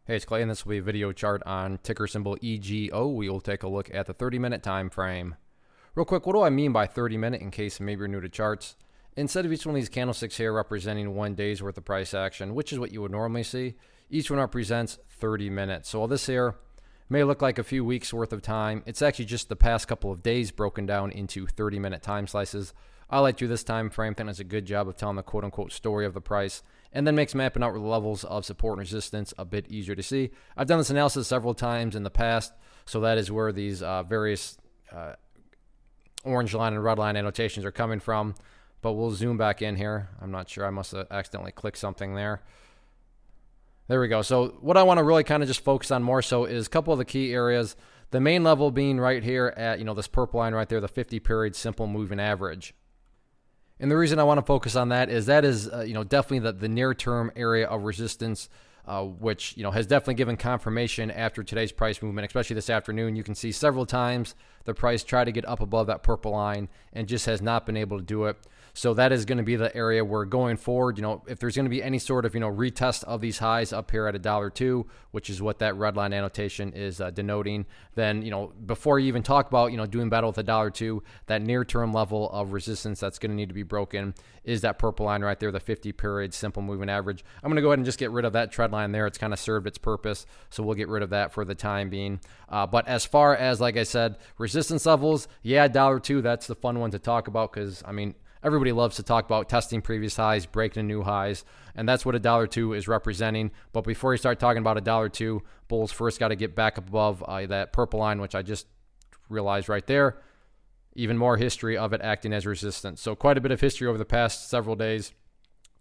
Hey, it's Clay, and this will be a video chart on ticker symbol EGO. We will take a look at the 30-minute time frame. Real quick, what do I mean by 30-minute in case maybe you're new to charts? Instead of each one of these candlesticks here representing 1 day's worth of price action, which is what you would normally see, each one represents 30 minutes. So while this here may look like a few weeks worth of time, it's actually just the past couple of days broken down into 30-minute time slices. I like to do this time frame. I think it's a good job of telling the quote-unquote story of the price, and then makes mapping out the levels of support and resistance a bit easier to see. I've done this analysis several times in the past, so that is where these various orange line and red line annotations are coming from. But we'll zoom back in here. I'm not sure. I must have accidentally clicked something there. There we go. So what I want to really kind of just focus on more so is a couple of the key areas. The main level being right here at, this purple line right there, the 50-period simple moving average. And the reason I want to focus on that is definitely the near-term area of resistance, which, has definitely given confirmation after today's price movement, especially this afternoon. You can see several times the price try to get up above that purple line and just has not been able to do it. So that is going to be the area where going forward, if there's going to be any sort of, retest of these highs up here at $1.02, which is what that red line annotation is denoting, then, before you even talk about, doing battle with $1.02, that near-term level of resistance that's going to need to be broken is that purple line right there, the 50-period simple moving average. I'm going to go ahead and just get rid of that trend line there. It's kind of served its purpose, so we'll get rid of that for the time being. But as far as, like I said, resistance levels, yeah, $1.02, that's the fun one to talk about because, everybody loves to talk about testing previous highs, breaking new highs, and that's what $1.02 is representing. But before you start talking about $1.02, bulls first got to get back up above that purple line, which I just realized right there. Even more history of it acting as resistance. So quite a bit of history over the past several days.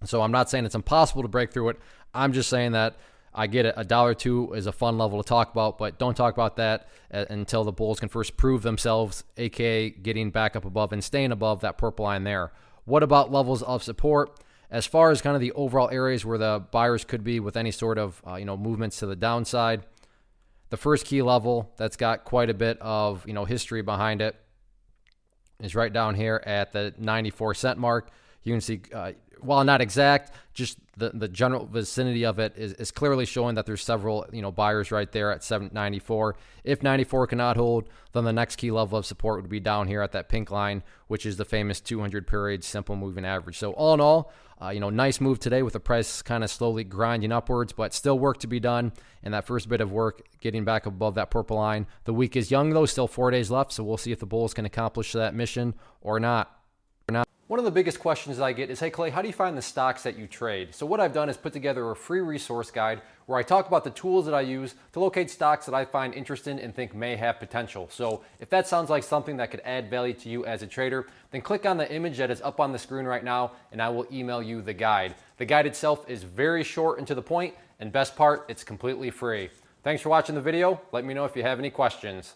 So I'm not saying it's impossible to break through it. I'm just saying that I get it. $1.02 is a fun level to talk about, but don't talk about that until the bulls can first prove themselves, aka getting back up above and staying above that purple line there. What about levels of support? As far as kind of the overall areas where the buyers could be with any sort of movements to the downside, the first key level that's got quite a bit of history behind it is right down here at the 94-cent mark. You can see, while not exact, just the general vicinity of it is clearly showing that there's several buyers right there at 794. If 94 cannot hold, then the next key level of support would be down here at that pink line, which is the famous 200-period simple moving average. So all in all, nice move today with the price kind of slowly grinding upwards, but still work to be done. And that first bit of work getting back above that purple line. The week is young though, still 4 days left, so we'll see if the bulls can accomplish that mission or not. One of the biggest questions that I get is, hey Clay, how do you find the stocks that you trade? So what I've done is put together a free resource guide where I talk about the tools that I use to locate stocks that I find interesting and think may have potential. So if that sounds like something that could add value to you as a trader, then click on the image that is up on the screen right now and I will email you the guide. The guide itself is very short and to the point, and best part, it's completely free. Thanks for watching the video. Let me know if you have any questions.